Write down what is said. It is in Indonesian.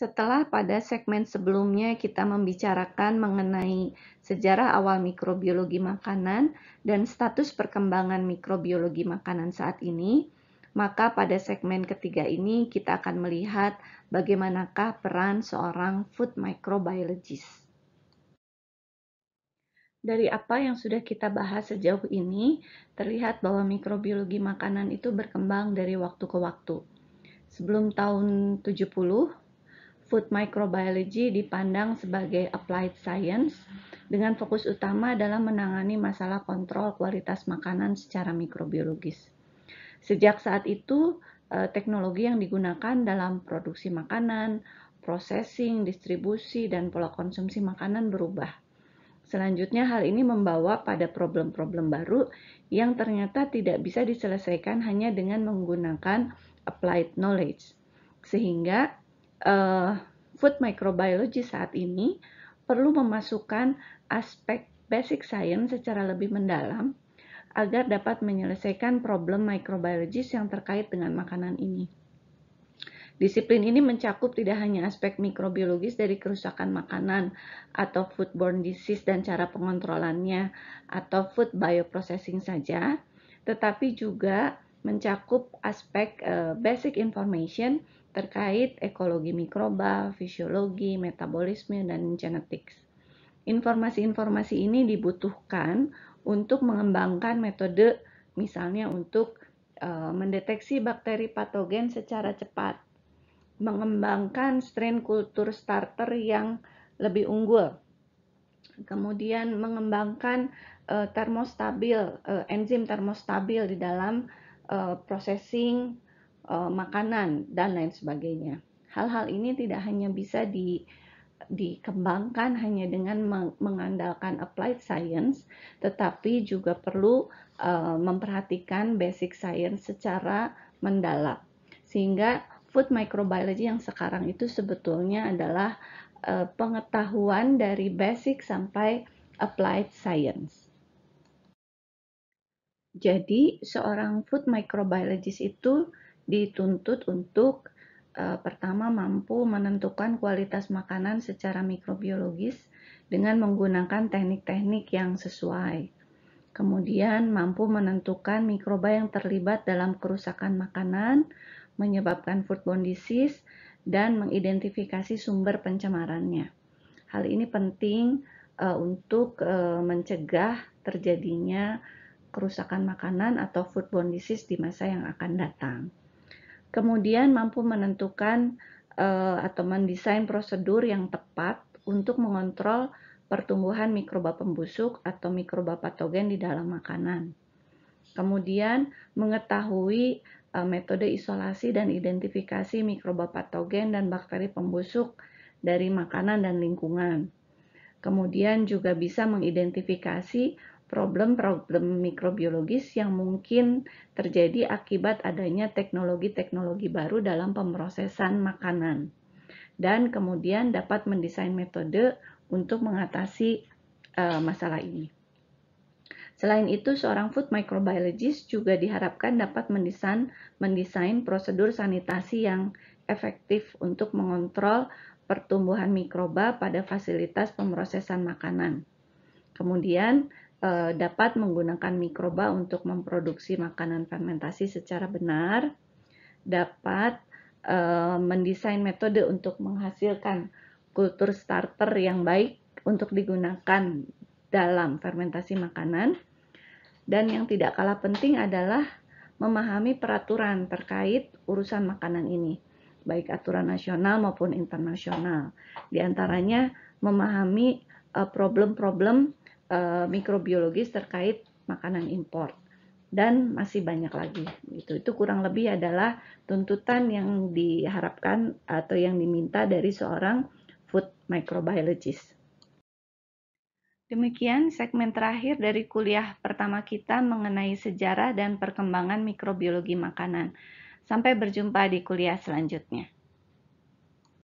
Setelah pada segmen sebelumnya kita membicarakan mengenai sejarah awal mikrobiologi makanan dan status perkembangan mikrobiologi makanan saat ini, maka pada segmen ketiga ini kita akan melihat bagaimanakah peran seorang food microbiologist. Dari apa yang sudah kita bahas sejauh ini, terlihat bahwa mikrobiologi makanan itu berkembang dari waktu ke waktu. Sebelum tahun 70, food microbiology dipandang sebagai applied science dengan fokus utama dalam menangani masalah kontrol kualitas makanan secara mikrobiologis. Sejak saat itu, teknologi yang digunakan dalam produksi makanan, processing, distribusi, dan pola konsumsi makanan berubah. Selanjutnya, hal ini membawa pada problem-problem baru yang ternyata tidak bisa diselesaikan hanya dengan menggunakan applied knowledge. Sehingga food microbiology saat ini perlu memasukkan aspek basic science secara lebih mendalam agar dapat menyelesaikan problem microbiologis yang terkait dengan makanan ini. Disiplin ini mencakup tidak hanya aspek mikrobiologis dari kerusakan makanan atau foodborne disease dan cara pengontrolannya atau food bioprocessing saja, tetapi juga mencakup aspek basic information terkait ekologi mikroba, fisiologi, metabolisme, dan genetics. Informasi-informasi ini dibutuhkan untuk mengembangkan metode misalnya untuk mendeteksi bakteri patogen secara cepat, mengembangkan strain kultur starter yang lebih unggul, kemudian mengembangkan enzim termostabil di dalam processing makanan dan lain sebagainya. Hal-hal ini tidak hanya bisa dikembangkan hanya dengan mengandalkan applied science, tetapi juga perlu memperhatikan basic science secara mendalam. Sehingga food microbiology yang sekarang itu sebetulnya adalah pengetahuan dari basic sampai applied science. Jadi, seorang food microbiologist itu dituntut untuk pertama mampu menentukan kualitas makanan secara mikrobiologis dengan menggunakan teknik-teknik yang sesuai. Kemudian mampu menentukan mikroba yang terlibat dalam kerusakan makanan, menyebabkan foodborne disease, dan mengidentifikasi sumber pencemarannya. Hal ini penting untuk mencegah terjadinya kerusakan makanan atau foodborne disease di masa yang akan datang. Kemudian mampu menentukan atau mendesain prosedur yang tepat untuk mengontrol pertumbuhan mikroba pembusuk atau mikroba patogen di dalam makanan. Kemudian mengetahui metode isolasi dan identifikasi mikroba patogen dan bakteri pembusuk dari makanan dan lingkungan. Kemudian juga bisa mengidentifikasi problem-problem mikrobiologis yang mungkin terjadi akibat adanya teknologi-teknologi baru dalam pemrosesan makanan. Dan kemudian dapat mendesain metode untuk mengatasi masalah ini. Selain itu, seorang food microbiologist juga diharapkan dapat mendesain prosedur sanitasi yang efektif untuk mengontrol pertumbuhan mikroba pada fasilitas pemrosesan makanan. Kemudian dapat menggunakan mikroba untuk memproduksi makanan fermentasi secara benar, dapat mendesain metode untuk menghasilkan kultur starter yang baik untuk digunakan dalam fermentasi makanan, dan yang tidak kalah penting adalah memahami peraturan terkait urusan makanan ini, baik aturan nasional maupun internasional. Di antaranya memahami problem-problem mikrobiologis terkait makanan impor, dan masih banyak lagi. Itu kurang lebih adalah tuntutan yang diharapkan atau yang diminta dari seorang food microbiologist. Demikian segmen terakhir dari kuliah pertama kita mengenai sejarah dan perkembangan mikrobiologi makanan. Sampai berjumpa di kuliah selanjutnya.